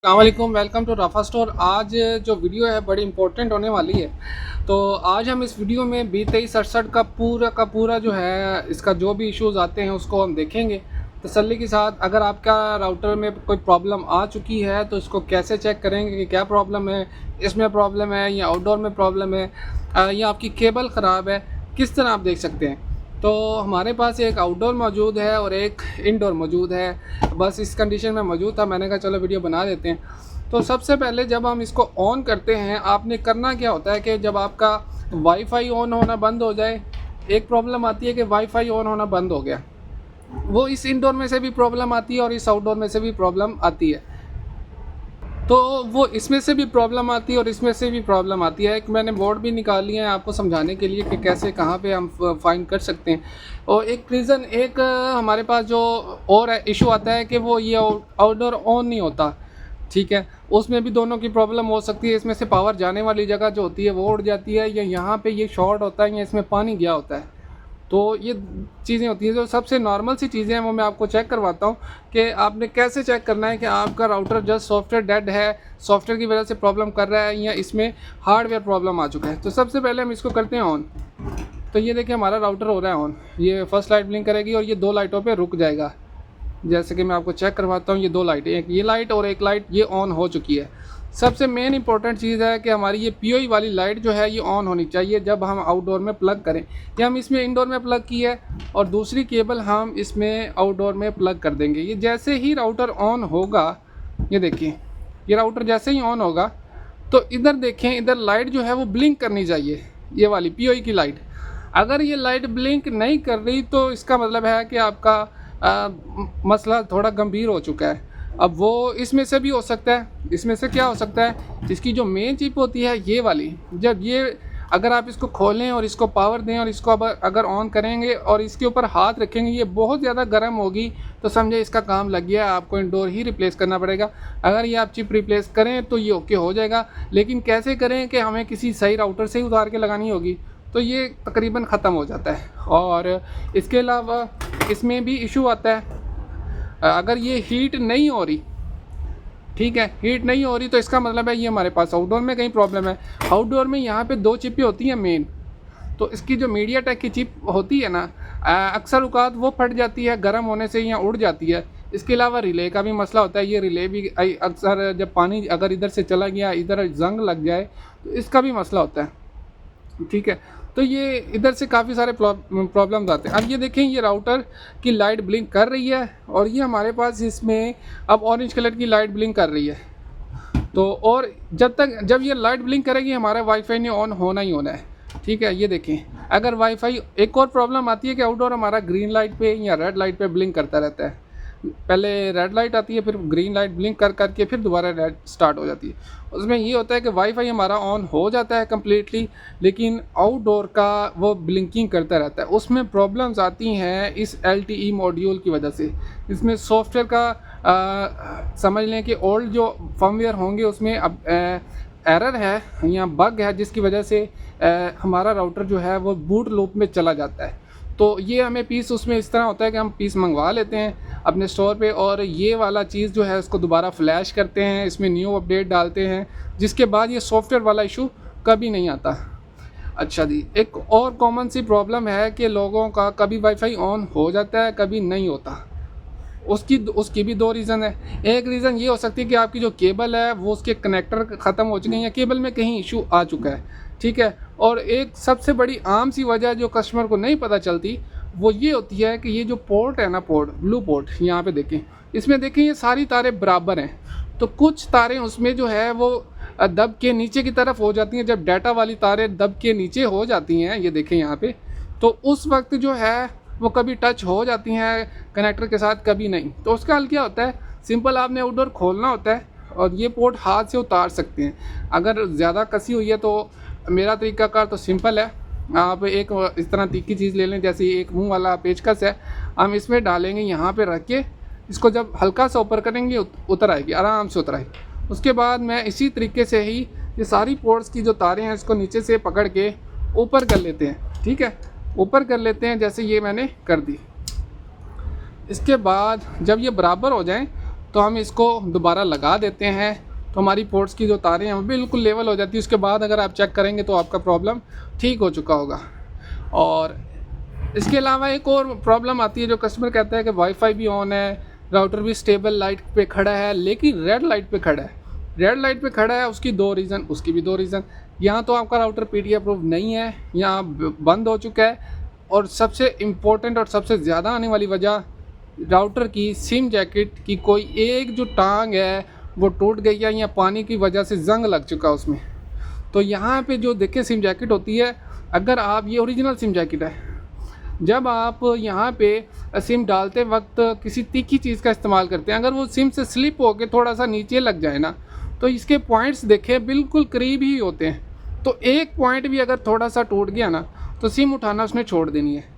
अस्सलाम वालेकुम, welcome to रफ़ा store. आज जो वीडियो है बड़ी इंपॉर्टेंट होने वाली है। तो आज हम इस वीडियो में B2368 का पूरा जो है इसका जो भी इश्यूज़ आते हैं उसको हम देखेंगे तसल्ली के साथ। अगर आपका राउटर में कोई प्रॉब्लम आ चुकी है तो इसको कैसे चेक करेंगे कि क्या प्रॉब्लम है, इसमें प्रॉब्लम है या आउटडोर में प्रॉब्लम है या आपकी केबल ख़राब है, किस तरह आप देख सकते हैं। तो हमारे पास एक आउटडोर मौजूद है और एक इंडोर मौजूद है। बस इस कंडीशन में मौजूद था, मैंने कहा चलो वीडियो बना देते हैं। तो सबसे पहले जब हम इसको ऑन करते हैं, आपने करना क्या होता है कि जब आपका वाईफाई ऑन होना बंद हो जाए, एक प्रॉब्लम आती है कि वाईफाई ऑन होना बंद हो गया। वो इस इंडोर में से भी प्रॉब्लम आती है और इस आउटडोर में से भी प्रॉब्लम आती है। तो वो इसमें से भी प्रॉब्लम आती है और इसमें से भी प्रॉब्लम आती है। एक मैंने बोर्ड भी निकाल लिया है आपको समझाने के लिए कि कैसे कहाँ पे हम फाइंड कर सकते हैं। और एक रीज़न हमारे पास जो और इशू आता है कि वो ये आउटडोर ऑन नहीं होता। ठीक है, उसमें भी दोनों की प्रॉब्लम हो सकती है। इसमें से पावर जाने वाली जगह जो होती है वो उड़ जाती है, या यहाँ पे ये शॉर्ट होता है या इसमें पानी गया होता है। तो ये चीज़ें होती हैं। जो सबसे नॉर्मल सी चीज़ें हैं वो मैं आपको चेक करवाता हूँ कि आपने कैसे चेक करना है कि आपका राउटर जस्ट सॉफ्टवेयर डेड है, सॉफ्टवेयर की वजह से प्रॉब्लम कर रहा है या इसमें हार्डवेयर प्रॉब्लम आ चुका है। तो सबसे पहले हम इसको करते हैं ऑन। तो ये देखिए हमारा राउटर हो रहा है ऑन। ये फर्स्ट लाइट ब्लिंक करेगी और ये दो लाइटों पर रुक जाएगा। जैसे कि मैं आपको चेक करवाता हूँ, ये दो लाइट, एक ये लाइट और एक लाइट ये ऑन हो चुकी है। सबसे मेन इंपॉर्टेंट चीज़ है कि हमारी ये पीओई वाली लाइट जो है ये ऑन होनी चाहिए जब हम आउटडोर में प्लग करें। ये हम इसमें इंडोर में प्लग की है और दूसरी केबल हम इसमें आउटडोर में प्लग कर देंगे। ये जैसे ही राउटर ऑन होगा, ये देखिए ये राउटर जैसे ही ऑन होगा तो इधर देखें, इधर लाइट जो है वो ब्लिंक करनी चाहिए, ये वाली पीओई की लाइट। अगर ये लाइट ब्लिंक नहीं कर रही तो इसका मतलब है कि आपका मसला थोड़ा गंभीर हो चुका है। अब वो इसमें से भी हो सकता है। इसमें से क्या हो सकता है, इसकी जो मेन चिप होती है ये वाली, जब ये अगर आप इसको खोलें और इसको पावर दें और इसको अगर ऑन करेंगे और इसके ऊपर हाथ रखेंगे, ये बहुत ज़्यादा गर्म होगी तो समझे इसका काम लग गया, आपको इंडोर ही रिप्लेस करना पड़ेगा। अगर ये आप चिप रिप्लेस करें तो ये ओके हो जाएगा, लेकिन कैसे करें कि हमें किसी सही राउटर से ही उतार के लगानी होगी, तो ये तकरीबन ख़त्म हो जाता है। और इसके अलावा इसमें भी इशू आता है, अगर ये हीट नहीं हो रही, ठीक है, हीट नहीं हो रही तो इसका मतलब है ये हमारे पास आउटडोर में कहीं प्रॉब्लम है। आउटडोर में यहाँ पे दो चिपें होती हैं मेन, तो इसकी जो मीडियाटेक की चिप होती है ना, अक्सर औकात वो फट जाती है गर्म होने से या उड़ जाती है। इसके अलावा रिले का भी मसला होता है। ये रिले भी अक्सर जब पानी अगर इधर से चला गया, इधर जंग लग जाए तो इसका भी मसला होता है। ठीक है, तो ये इधर से काफ़ी सारे प्रॉब्लम्स आते हैं। अब ये देखें, ये राउटर की लाइट ब्लिंक कर रही है और ये हमारे पास इसमें अब ऑरेंज कलर की लाइट ब्लिंक कर रही है। तो और जब ये लाइट ब्लिंक करेगी हमारा वाईफाई ने ऑन होना ही होना है। ठीक है, ये देखें, अगर वाईफाई, एक और प्रॉब्लम आती है कि आउटडोर हमारा ग्रीन लाइट पे या रेड लाइट पे ब्लिंक करता रहता है। पहले रेड लाइट आती है, फिर ग्रीन लाइट ब्लिंक कर करके फिर दोबारा रेड स्टार्ट हो जाती है। उसमें ये होता है कि वाईफाई हमारा ऑन हो जाता है कम्प्लीटली, लेकिन आउटडोर का वो ब्लिंकिंग करता रहता है। उसमें प्रॉब्लम्स आती हैं इस LTE मॉड्यूल की वजह से। इसमें सॉफ्टवेयर का समझ लें कि ओल्ड जो फर्मवेयर होंगे उसमें अब एरर है या बग है, जिसकी वजह से हमारा राउटर जो है वो बूट लूप में चला जाता है। तो ये हमें पीस उसमें इस तरह होता है कि हम पीस मंगवा लेते हैं अपने स्टोर पे और ये वाला चीज़ जो है उसको दोबारा फ्लैश करते हैं, इसमें न्यू अपडेट डालते हैं, जिसके बाद ये सॉफ्टवेयर वाला इशू कभी नहीं आता। अच्छा जी, एक और कॉमन सी प्रॉब्लम है कि लोगों का कभी वाईफाई ऑन हो जाता है, कभी नहीं होता। उसकी भी दो रीज़न है। एक रीज़न ये हो सकती है कि आपकी जो केबल है वो उसके कनेक्टर ख़त्म हो चुके हैं या केबल में कहीं इशू आ चुका है। ठीक है, और एक सबसे बड़ी आम सी वजह जो कस्टमर को नहीं पता चलती वो ये होती है कि ये जो पोर्ट है ना, पोर्ट ब्लू पोर्ट, यहाँ पे देखें, इसमें देखें ये सारी तारें बराबर हैं। तो कुछ तारें उसमें जो है वो दब के नीचे की तरफ हो जाती हैं। जब डाटा वाली तारें दब के नीचे हो जाती हैं, ये देखें यहाँ पे, तो उस वक्त जो है वो कभी टच हो जाती हैं कनेक्टर के साथ, कभी नहीं। तो उसका हल क्या होता है, सिंपल आपने आउटडोर खोलना होता है और ये पोर्ट हाथ से उतार सकते हैं। अगर ज़्यादा कसी हुई है तो मेरा तरीकाकार तो सिंपल है, आप एक इस तरह तीखी चीज़ ले लें, जैसे एक मुंह वाला पेचकस है, हम इसमें डालेंगे, यहाँ पे रख के इसको जब हल्का सा ऊपर करेंगे उतर आएगी, आराम से उतर आएगी। उसके बाद मैं इसी तरीके से ही ये सारी पोर्ट्स की जो तारें हैं इसको नीचे से पकड़ के ऊपर कर लेते हैं। ठीक है, ऊपर कर लेते हैं, जैसे ये मैंने कर दी। इसके बाद जब ये बराबर हो जाएं तो हम इसको दोबारा लगा देते हैं, तो हमारी पोर्ट्स की जो तारें हैं वो बिल्कुल लेवल हो जाती है। उसके बाद अगर आप चेक करेंगे तो आपका प्रॉब्लम ठीक हो चुका होगा। और इसके अलावा एक और प्रॉब्लम आती है, जो कस्टमर कहता है कि वाईफाई भी ऑन है, राउटर भी स्टेबल लाइट पे खड़ा है, लेकिन रेड लाइट पे खड़ा है। रेड लाइट पे खड़ा है, उसकी दो रीज़न। यहाँ तो आपका राउटर पीटी अप्रूव नहीं है, यहाँ बंद हो चुका है। और सबसे इम्पोर्टेंट और सबसे ज़्यादा आने वाली वजह, राउटर की सिम जैकेट की कोई एक जो टांग है वो टूट गई है, या पानी की वजह से जंग लग चुका उसमें। तो यहाँ पे जो देखिए सिम जैकेट होती है, अगर आप, ये ओरिजिनल सिम जैकेट है, जब आप यहाँ पे सिम डालते वक्त किसी तीखी चीज़ का इस्तेमाल करते हैं, अगर वो सिम से स्लिप होकर थोड़ा सा नीचे लग जाए ना, तो इसके पॉइंट्स देखें बिल्कुल करीब ही होते हैं। तो एक पॉइंट भी अगर थोड़ा सा टूट गया ना, तो सिम उठाना उसने छोड़ देनी है।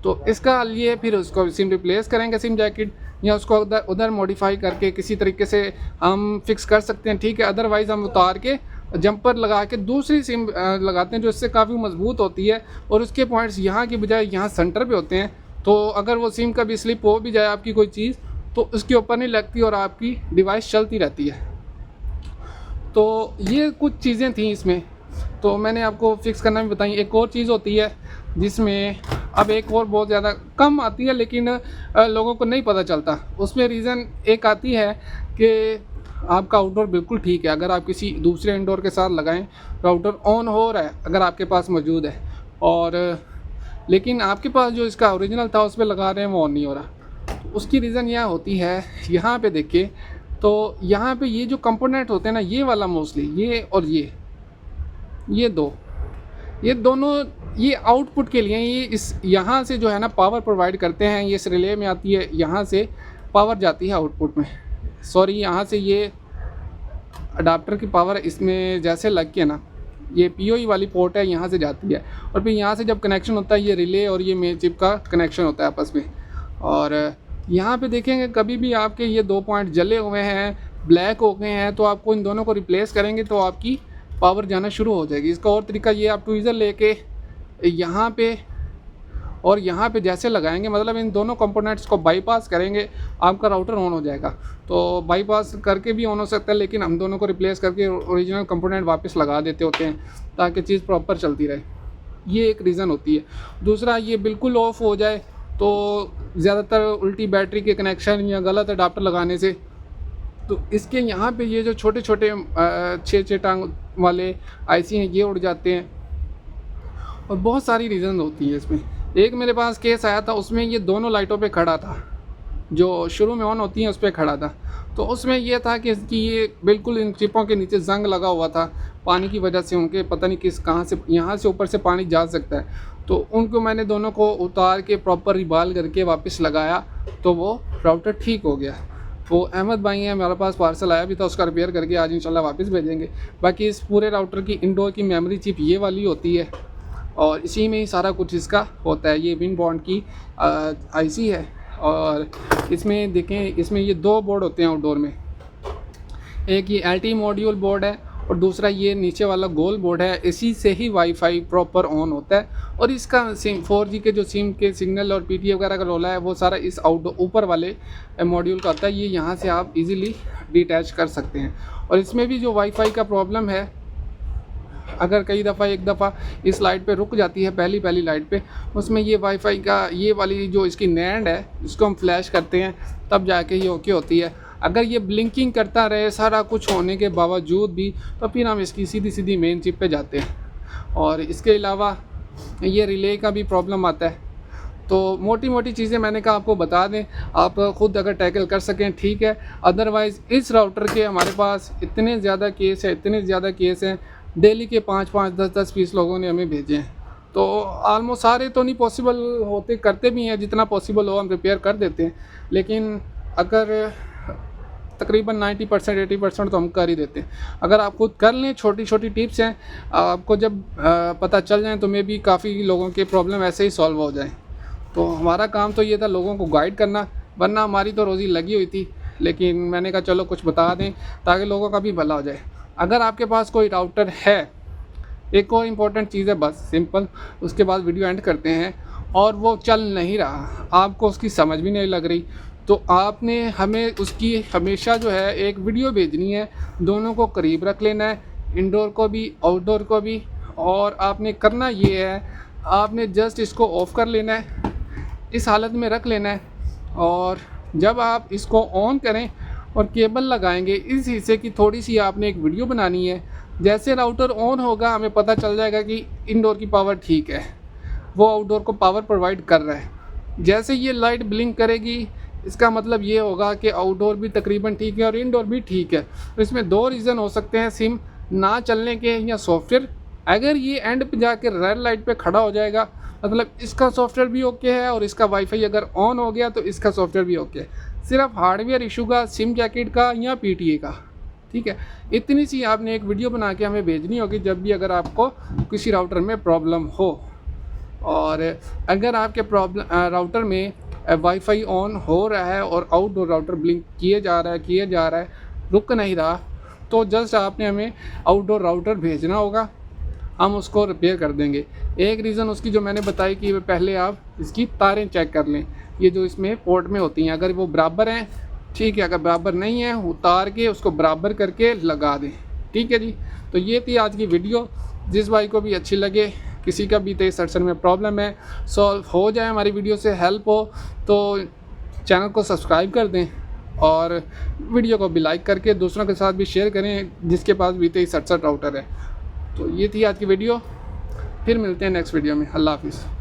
तो इसका लिए फिर उसको सिम रिप्लेस करेंगे सिम जैकेट, या उसको उधर मॉडिफाई करके किसी तरीके से हम फिक्स कर सकते हैं, ठीक है। अदरवाइज़ हम उतार के जंपर लगा के दूसरी सिम लगाते हैं, जो इससे काफ़ी मजबूत होती है, और उसके पॉइंट्स यहाँ की बजाय यहाँ सेंटर पे होते हैं। तो अगर वो सिम कभी स्लिप हो भी जाए आपकी कोई चीज़, तो उसके ऊपर नहीं लगती और आपकी डिवाइस चलती रहती है। तो ये कुछ चीज़ें थी इसमें, तो मैंने आपको फिक्स करना भी बताई। एक और चीज़ होती है जिसमें अब एक और बहुत ज़्यादा कम आती है, लेकिन लोगों को नहीं पता चलता। उसमें रीज़न एक आती है कि आपका आउटडोर बिल्कुल ठीक है, अगर आप किसी दूसरे इंडोर के साथ लगाएं, राउटर ऑन हो रहा है अगर आपके पास मौजूद है, और लेकिन आपके पास जो इसका ओरिजिनल था उस पर लगा रहे हैं वो ऑन नहीं हो रहा। तो उसकी रीज़न यह होती है, यहाँ पे देखिए, तो यहाँ पे ये जो कंपोनेंट होते हैं ना, ये वाला मोस्टली, ये और ये दोनों ये आउटपुट के लिए, ये इस यहाँ से जो है ना पावर प्रोवाइड करते हैं। ये इस रिले में आती है, यहाँ से पावर जाती है आउटपुट में, सॉरी यहाँ से ये अडाप्टर की पावर इसमें जैसे लग के ना, ये पीओई वाली पोर्ट है, यहाँ से जाती है, और फिर यहाँ से जब कनेक्शन होता है, ये रिले और ये मेन चिप का कनेक्शन होता है आपस में। और यहाँ पे देखेंगे कभी भी आपके ये 2 पॉइंट जले हुए हैं, ब्लैक हो गए हैं, तो आपको इन दोनों को रिप्लेस करेंगे तो आपकी पावर जाना शुरू हो जाएगी। इसका और तरीका ये, आप ट्वीज़र लेके यहाँ पे और यहाँ पे जैसे लगाएंगे, मतलब इन दोनों कंपोनेंट्स को बाईपास करेंगे, आपका राउटर ऑन हो जाएगा। तो बाईपास करके भी ऑन हो सकता है, लेकिन हम दोनों को रिप्लेस करके ओरिजिनल कंपोनेंट वापस लगा देते होते हैं ताकि चीज़ प्रॉपर चलती रहे। ये एक रीज़न होती है। दूसरा, ये बिल्कुल ऑफ हो जाए तो ज़्यादातर उल्टी बैटरी के कनेक्शन या गलत अडाप्टर लगाने से, तो इसके यहाँ पे ये जो छोटे छोटे 6 टांग वाले आईसी हैं, ये उड़ जाते हैं। और बहुत सारी रीज़न होती है इसमें। एक मेरे पास केस आया था, उसमें ये दोनों लाइटों पे खड़ा था, जो शुरू में ऑन होती हैं उस पर खड़ा था। तो उसमें यह था कि इसकी ये बिल्कुल इन चिपों के नीचे जंग लगा हुआ था, पानी की वजह से उनके पता नहीं कहाँ से, यहाँ से ऊपर से पानी जा सकता है। तो उनको मैंने दोनों को उतार के प्रॉपर रिबाल करके वापस लगाया, तो वो राउटर ठीक हो गया। वो अहमद भाई हैं, हमारे पास पार्सल आया भी था, उसका रिपेयर करके आज इंशाल्लाह वापस भेजेंगे। बाकी इस पूरे राउटर की इंडोर की मेमोरी चिप ये वाली होती है, और इसी में ही सारा कुछ इसका होता है। ये विनबॉन्ड की आईसी है, और इसमें देखें, इसमें ये 2 बोर्ड होते हैं आउटडोर में। एक ये एलटी मॉड्यूल बोर्ड है, और दूसरा ये नीचे वाला गोल बोर्ड है। इसी से ही वाईफाई प्रॉपर ऑन होता है, और इसका सिम 4G के जो सिम के सिग्नल और पीटीए वगैरह का रोला है, वो सारा इस आउटडोर ऊपर वाले मॉड्यूल का होता है। ये यहाँ से आप इजीली डिटैच कर सकते हैं। और इसमें भी जो वाईफाई का प्रॉब्लम है, अगर कई दफ़ा एक दफ़ा इस लाइट पे रुक जाती है, पहली लाइट पे, उसमें ये वाईफाई का ये वाली जो इसकी नैंड है, इसको हम फ्लैश करते हैं तब जाके ये ओके होती है। अगर ये ब्लिंकिंग करता रहे सारा कुछ होने के बावजूद भी, तो फिर हम इसकी सीधी मेन चिप पे जाते हैं। और इसके अलावा ये रिले का भी प्रॉब्लम आता है। तो मोटी चीज़ें मैंने कहा आपको बता दें, आप ख़ुद अगर टैकल कर सकें ठीक है। अदरवाइज़ इस राउटर के हमारे पास इतने ज़्यादा केस हैं, डेली के 5-5, 10-10 पीस लोगों ने हमें भेजे हैं। तो आलमोस्ट सारे तो नहीं पॉसिबल होते, करते भी हैं, जितना पॉसिबल हो हम रिपेयर कर देते हैं, लेकिन अगर तकरीबन 90% 80% तो हम कर ही देते हैं। अगर आप खुद कर लें, छोटी टिप्स हैं, आपको जब पता चल जाए तो मे भी काफ़ी लोगों के प्रॉब्लम ऐसे ही सॉल्व हो जाए। तो हमारा काम तो ये था लोगों को गाइड करना, वरना हमारी तो रोज़ी लगी हुई थी, लेकिन मैंने कहा चलो कुछ बता दें ताकि लोगों का भी भला हो जाए। अगर आपके पास कोई राउटर है, एक और इम्पॉर्टेंट चीज़ है, बस सिंपल, उसके बाद वीडियो एंड करते हैं, और वो चल नहीं रहा, आपको उसकी समझ भी नहीं लग रही, तो आपने हमें उसकी हमेशा जो है एक वीडियो भेजनी है, दोनों को करीब रख लेना है, इंडोर को भी आउटडोर को भी। और आपने करना ये है, आपने जस्ट इसको ऑफ़ कर लेना है, इस हालत में रख लेना है, और जब आप इसको ऑन करें और केबल लगाएंगे, इस हिस्से की थोड़ी सी आपने एक वीडियो बनानी है। जैसे राउटर ऑन होगा हमें पता चल जाएगा कि इंडोर की पावर ठीक है, वो आउटडोर को पावर प्रोवाइड कर रहा है। जैसे ये लाइट ब्लिंक करेगी इसका मतलब ये होगा कि आउटडोर भी तकरीबन ठीक है और इंडोर भी ठीक है। तो इसमें दो रीज़न हो सकते हैं, सिम ना चलने के या सॉफ्टवेयर। अगर ये एंड पे जाकर रेड लाइट पे खड़ा हो जाएगा मतलब इसका सॉफ्टवेयर भी ओके है, और इसका वाईफाई अगर ऑन हो गया तो इसका सॉफ्टवेयर भी ओके है। सिर्फ हार्डवेयर इशू का, सिम जैकेट का या पीटीए का, ठीक है। इतनी सी आपने एक वीडियो बना के हमें भेजनी होगी जब भी अगर आपको किसी राउटर में प्रॉब्लम हो। और अगर आपके राउटर में वाईफाई ऑन हो रहा है और आउटडोर राउटर ब्लिंक किए जा रहा है, रुक नहीं रहा, तो जस्ट आपने हमें आउटडोर राउटर भेजना होगा, हम उसको रिपेयर कर देंगे। एक रीज़न उसकी जो मैंने बताई कि पहले आप इसकी तारें चेक कर लें, ये जो इसमें पोर्ट में होती हैं, अगर वो बराबर हैं ठीक है, अगर बराबर नहीं है उतार के उसको बराबर करके लगा दें, ठीक है जी। तो ये थी आज की वीडियो, जिस भाई को भी अच्छी लगे, किसी का भी 23 में प्रॉब्लम है सॉल्व हो जाए, हमारी वीडियो से हेल्प हो, तो चैनल को सब्सक्राइब कर दें और वीडियो को भी लाइक करके दूसरों के साथ भी शेयर करें जिसके पास भी 23 राउटर है। तो ये थी आज की वीडियो, फिर मिलते हैं नेक्स्ट वीडियो में। अल्लाह हाफिज़।